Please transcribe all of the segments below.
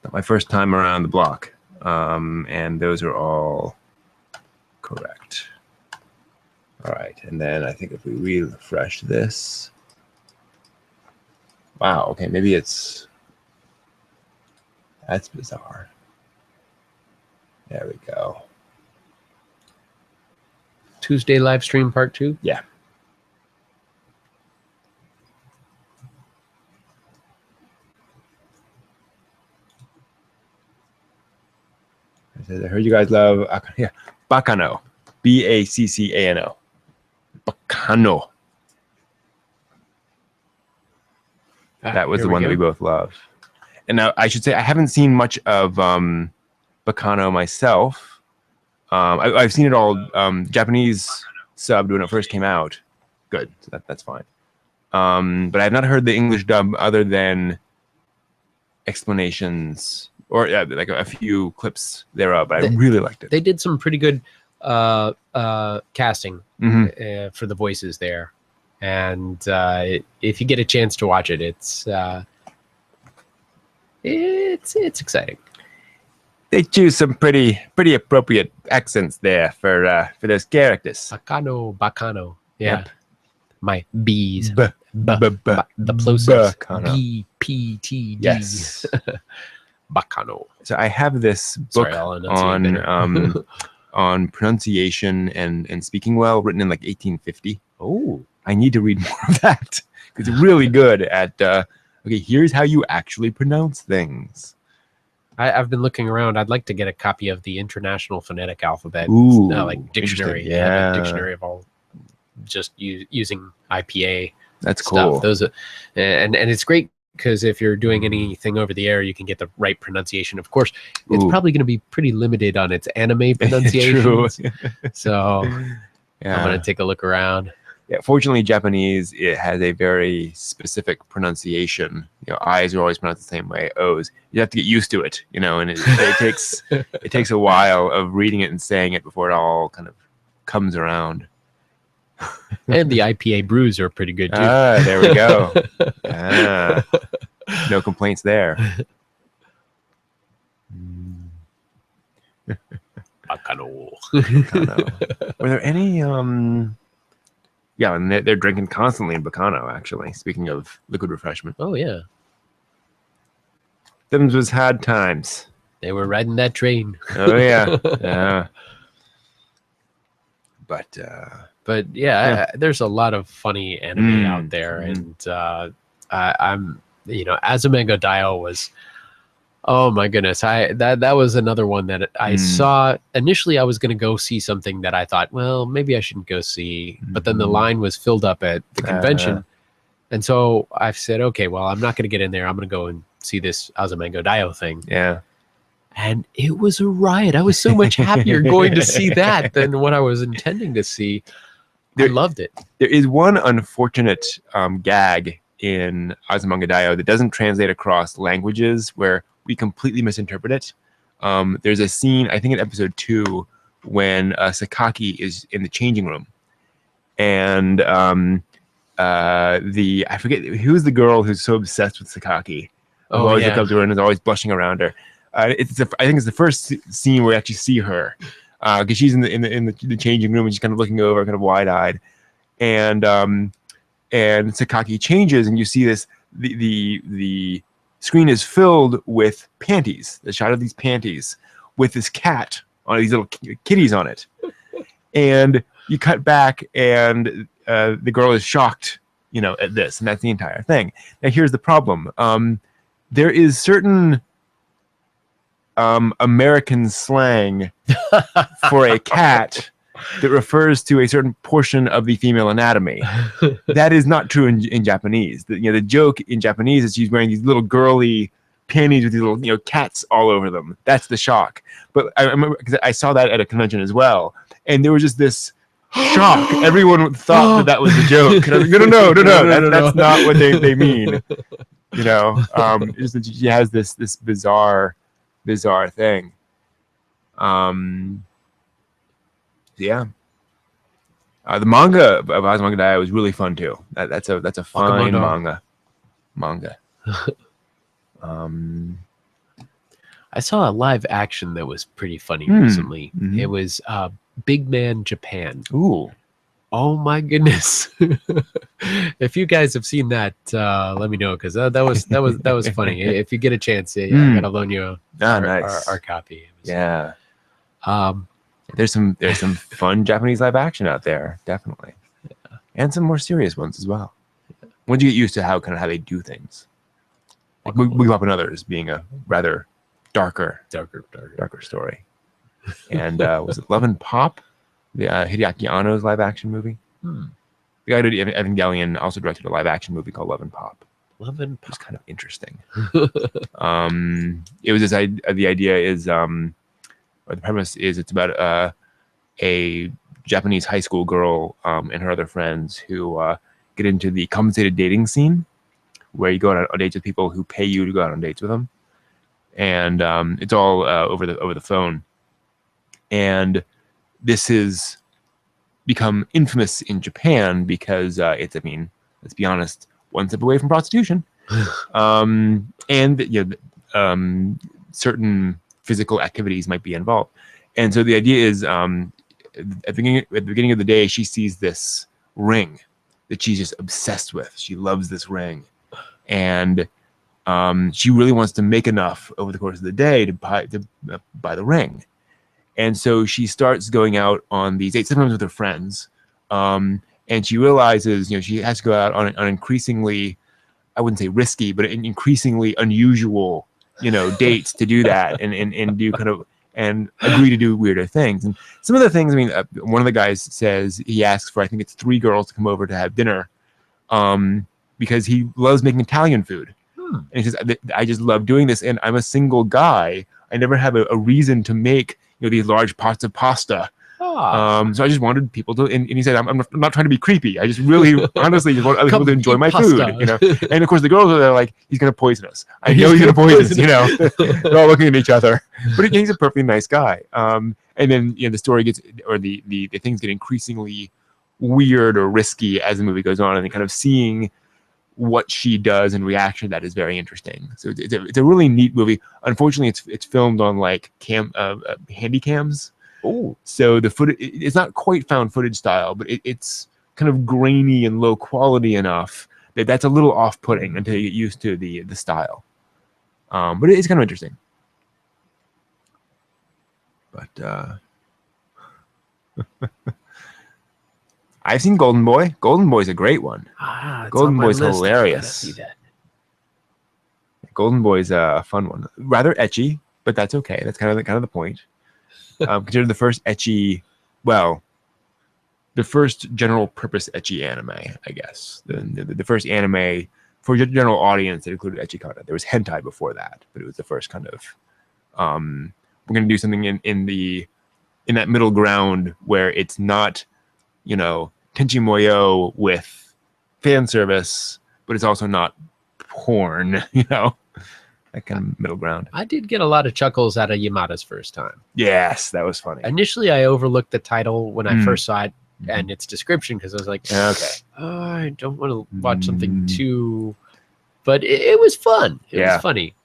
Not my first time around the block. And those are all correct. All right, and then I think if we refresh this, wow, okay, maybe that's bizarre. There we go. Tuesday live stream part 2? Yeah. I heard you guys love Baccano. Baccano. Baccano. That was the one that we both love. And now I should say I haven't seen much of Baccano myself. I've seen it all Japanese subbed when it first came out. Good, so that's fine. But I have not heard the English dub other than explanations or like a few clips thereof. But I really liked it. They did some pretty good casting for the voices there, and if you get a chance to watch it, it's exciting. They choose some pretty appropriate accents there for those characters. Baccano. Yeah. Yep. My B's. The plosives. B, P, T, D. Yes. Baccano. So I have this book on pronunciation and speaking well, written in like 1850. Oh. I need to read more of that because it's really good at, okay, here's how you actually pronounce things. I've been looking around. I'd like to get a copy of the International Phonetic Alphabet. Ooh, like dictionary. Yeah. Dictionary of all just using IPA. That's stuff. cool. Those are, and it's great because if you're doing anything over the air, you can get the right pronunciation. Of course, it's probably going to be pretty limited on its anime pronunciations. So yeah. I'm going to take a look around. Yeah, fortunately, Japanese, it has a very specific pronunciation. You know, I's are always pronounced the same way. O's, you have to get used to it. You know, and it takes a while of reading it and saying it before it all kind of comes around. And the IPA brews are pretty good too. Ah, there we go. No complaints there. Baccano. Were there any yeah, and they're drinking constantly in Baccano, actually. Speaking of liquid refreshment. Oh yeah. Them's was hard times. They were riding that train. Oh yeah. Yeah. But yeah, there's a lot of funny anime out there, and I'm Azumango Daioh was, oh my goodness, that was another one that I saw initially. I was going to go see something that I thought, well, maybe I shouldn't go see, but then the line was filled up at the convention, and so I said, okay, well, I'm not going to get in there. I'm going to go and see this Azumango Daioh thing. Yeah. And it was a riot. I was so much happier going to see that than what I was intending to see. I loved it. There is one unfortunate gag in Azumango Daioh that doesn't translate across languages where we completely misinterpret it. There's a scene, I think in episode 2, when Sakaki is in the changing room. And I forget, who's the girl who's so obsessed with Sakaki? Who always looks up to her and is always blushing around her. I think it's the first scene where we actually see her, because she's in the changing room and she's kind of looking over, kind of wide-eyed, and Sakaki changes, and you see this the screen is filled with panties. The shot of these panties with this cat on these little kitties on it, and you cut back, and the girl is shocked, at this, and that's the entire thing. Now here's the problem: there is certain American slang for a cat that refers to a certain portion of the female anatomy. That is not true in Japanese. The joke in Japanese is she's wearing these little girly panties with these little cats all over them. That's the shock. But I remember because I saw that at a convention as well, and there was just this shock. Everyone thought that was the joke. And I was like, no, that's not what they mean. Just that she has this bizarre thing. Yeah. The manga of Azumango Daioh was really fun too. That's a fine manga. I saw a live action that was pretty funny Hmm. recently. Mhm. It was Big Man Japan. Ooh. Oh my goodness! If you guys have seen that, let me know because that was funny. If you get a chance, yeah, I gotta loan you Nice. our copy. It was, Yeah. Um, There's some fun Japanese live action out there, definitely, and some more serious ones as well. Once you get used to how they do things, like Bebop and Others being a rather darker story, and was it Love and Pop, the Hideaki Anno's live action movie? Hmm. The guy who did Evangelion also directed a live action movie called Love and Pop. Love and Which is kind of interesting. It was the idea is or the premise is it's about a Japanese high school girl and her other friends who get into the compensated dating scene, where you go on dates with people who pay you to go out on dates with them, and it's all over the phone. And this has become infamous in Japan because it's, I mean, let's be honest, one step away from prostitution, and certain physical activities might be involved. And so the idea is, at the beginning of the day, she sees this ring that she's just obsessed with. She loves this ring, and she really wants to make enough over the course of the day to buy the ring. And so she starts going out on these dates, sometimes with her friends, and she realizes, she has to go out on increasingly, I wouldn't say risky, but increasingly unusual, dates to do that, and do kind of, and agree to do weirder things. And some of the things, I mean, one of the guys says he asks for, I think it's 3 girls to come over to have dinner, because he loves making Italian food. And he says, I just love doing this, and I'm a single guy. I never have a reason to make these large pots of pasta. So I just wanted people to, and he said, I'm not trying to be creepy. I just really, honestly, just want other people to enjoy my food, And of course, the girls are like, he's going to poison us. I know he's going to poison us, They're all looking at each other. But he's a perfectly nice guy. And then, the story gets, or the things get increasingly weird or risky as the movie goes on, and kind of seeing what she does in reaction to that is very interesting. So it's a really neat movie. Unfortunately, it's filmed on like handy cams. Oh, so the footage, it's not quite found footage style, but it's kind of grainy and low quality enough that's a little off-putting until you get used to the style. But it's kind of interesting. But I've seen Golden Boy. Golden Boy's a great one. Golden Boy's hilarious. Golden Boy's a fun one. Rather ecchi, but that's okay. That's kind of the point. Considered the first ecchi, well, the first general purpose ecchi anime, I guess. The first anime for general audience that included ecchi content. There was hentai before that, but it was the first kind of. We're going to do something in that middle ground where it's not, Tenchi Moyo with fan service, but it's also not porn, that kind of middle ground. I did get a lot of chuckles out of Yamada's first time. Yes, that was funny. Initially, I overlooked the title when I first saw it and its description because I was like, okay, I don't want to watch something too, but it was fun. It was funny.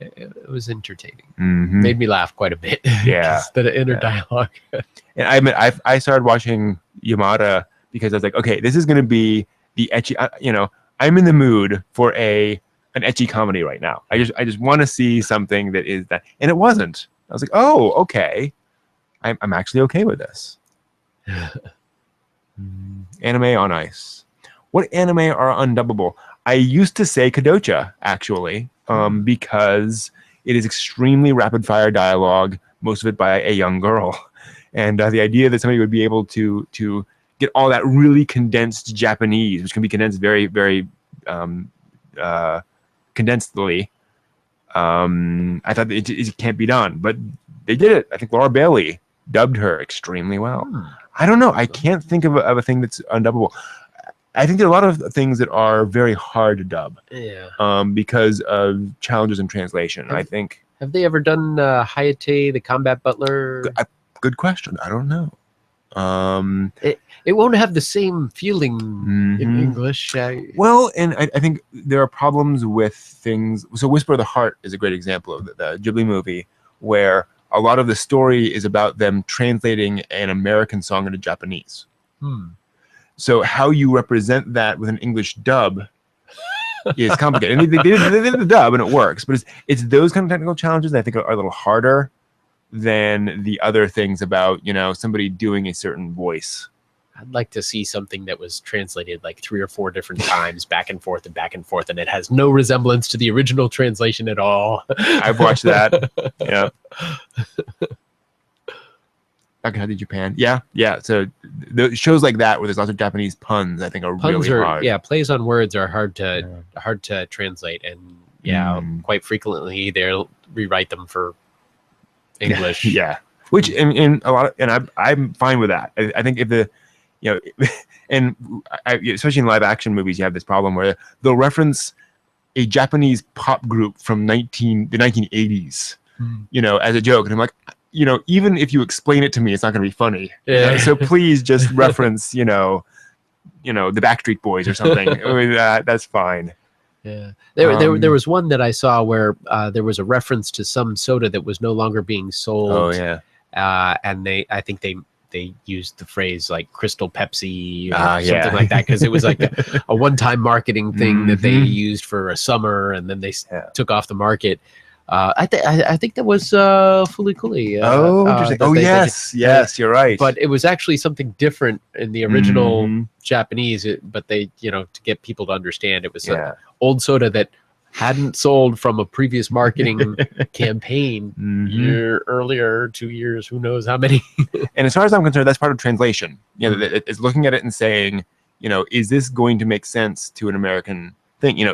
It was entertaining. Made me laugh quite a bit. Yeah, the inner dialogue. And I admit, I started watching Yamada because I was like, okay, this is going to be the ecchi. I'm in the mood for an ecchi comedy right now. I just want to see something that is that, and it wasn't. I was like, oh, okay, I'm actually okay with this. Anime on ice. What anime are undubbable? I used to say Kadocha, actually, because it is extremely rapid fire dialogue, most of it by a young girl. And the idea that somebody would be able to get all that really condensed Japanese, which can be condensed very, very condensedly, I thought it can't be done. But they did it. I think Laura Bailey dubbed her extremely well. I don't know. I can't think of a thing that's undubbable. I think there are a lot of things that are very hard to dub. Yeah. Because of challenges in translation. I think. Have they ever done Hayate, the Combat Butler? Good question. I don't know. It won't have the same feeling in Mhm. English. Well, and I think there are problems with things. So, Whisper of the Heart is a great example of the Ghibli movie, where a lot of the story is about them translating an American song into Japanese. So, how you represent that with an English dub is complicated. And they did the dub, and it works. But it's those kind of technical challenges that I think are a little harder than the other things about somebody doing a certain voice. I'd like to see something that was translated like 3 or 4 different times, back and forth, and it has no resemblance to the original translation at all. I've watched that. Yeah. Akihata Japan. Yeah. So the shows like that where there's lots of Japanese puns, I think, are really hard. Yeah, plays on words are hard to translate, and quite frequently they'll rewrite them for English. Yeah. Which in a lot of, and I'm fine with that. I think if the and especially in live action movies, you have this problem where they'll reference a Japanese pop group from the 1980s, as a joke, and I'm like, even if you explain it to me, it's not going to be funny. Yeah. So please just reference, the Backstreet Boys or something. That's fine. Yeah. There was one that I saw where there was a reference to some soda that was no longer being sold. Oh yeah. And I think they used the phrase like Crystal Pepsi or something yeah. like that, because it was like a one-time marketing thing that they used for a summer, and then they took off the market. I think that was Fooly Cooly. Interesting. Yes, you're right. But it was actually something different in the original Japanese. But they, to get people to understand, it was an old soda that hadn't sold from a previous marketing campaign year earlier, 2 years, who knows how many. And as far as I'm concerned, that's part of translation. It's looking at it and saying, is this going to make sense to an American thing?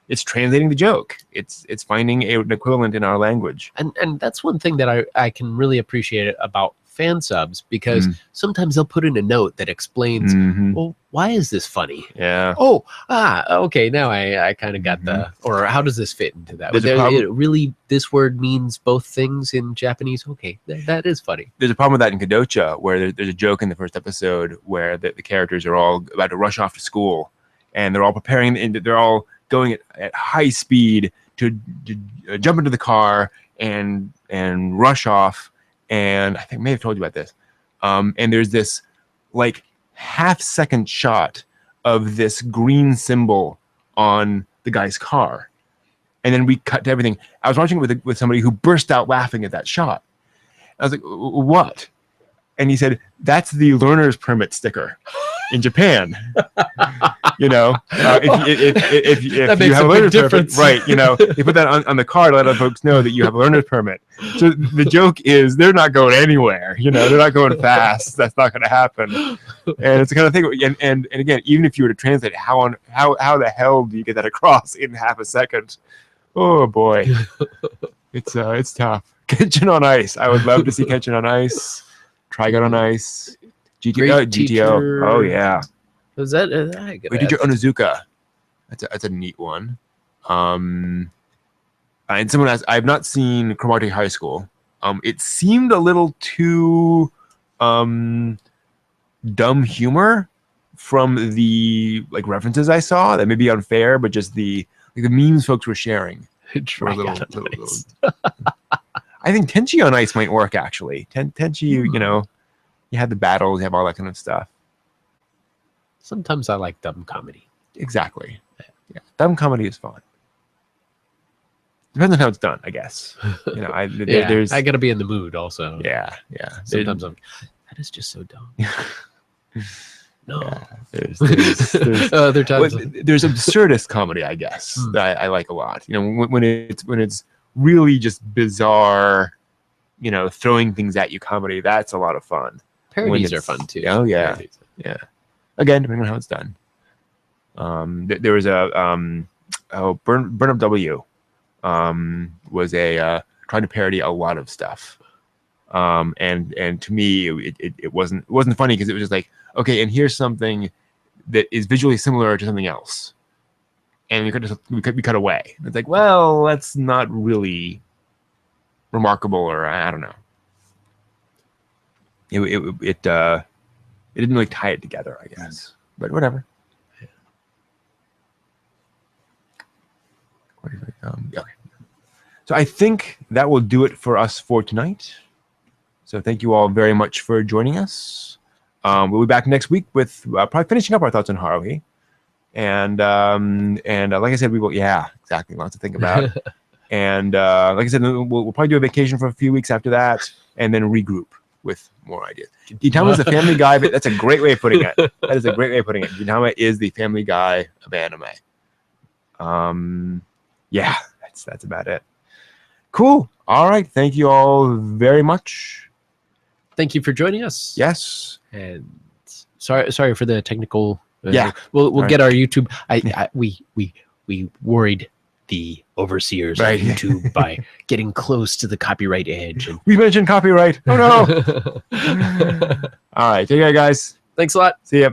It's translating the joke. It's finding an equivalent in our language. And that's one thing that I can really appreciate about fan subs, because sometimes they'll put in a note that explains, well, why is this funny? Yeah. Okay, now I kind of got or how does this fit into that? There's this word means both things in Japanese. Okay, that is funny. There's a problem with that in Kadocha, where there's a joke in the first episode where the characters are all about to rush off to school, and they're all preparing, and they're all going at high speed to jump into the car and rush off. And I think I may have told you about this. And there's this like half-second shot of this green symbol on the guy's car, and then we cut to everything. I was watching it with somebody who burst out laughing at that shot. I was like, "What?" And he said, "That's the learner's permit sticker in Japan." If you have a learner's permit, right? They put that on the car to let other folks know that you have a learner's permit. So the joke is they're not going anywhere. They're not going fast. That's not going to happen. And it's the kind of thing. And again, even if you were to translate, how the hell do you get that across in half a second? Oh boy, it's tough. Kenshin on Ice. I would love to see Kenshin on Ice. Trigun on Ice. GTO. Oh yeah. Was that Teacher Onizuka? That's a neat one. And someone asked, I've not seen Cromartie High School. It seemed a little too dumb humor from the references I saw. That may be unfair, but just the memes folks were sharing. Were a little. I think Tenchi on Ice might work actually. Tenchi, you have the battles, you have all that kind of stuff. Sometimes I like dumb comedy. Exactly. Yeah, dumb comedy is fun. Depends on how it's done, I guess. There's. I gotta be in the mood also. Yeah. Sometimes that is just so dumb. No. Yeah, there's other times. There's absurdist comedy, I guess, that I like a lot. When it's really just bizarre, throwing things at you comedy. That's a lot of fun. Parodies are fun too. Oh yeah, Parodies. Yeah. Again, depending on how it's done. There was a Burn Up W was trying to parody a lot of stuff. And to me, it wasn't funny because it was just like, okay, and here's something that is visually similar to something else, and we cut away. It's like, well, that's not really remarkable, or I don't know. It didn't really tie it together, I guess. But whatever. Okay. So I think that will do it for us for tonight. So thank you all very much for joining us. We'll be back next week with probably finishing up our thoughts on Haruhi. And like I said, we will. Yeah, exactly. Lots to think about. And like I said, we'll probably do a vacation for a few weeks after that, and then regroup with more ideas. Gintama is the Family Guy, but that's a great way of putting it. That is a great way of putting it. Gintama is the Family Guy of anime. Yeah, that's about it. Cool. All right. Thank you all very much. Thank you for joining us. Yes. And sorry for the technical. Yeah. We'll get our YouTube. We worried the overseers Right. of YouTube by getting close to the copyright edge. And We mentioned copyright. Oh no. All right. Take care, guys. thanks a lot. See ya.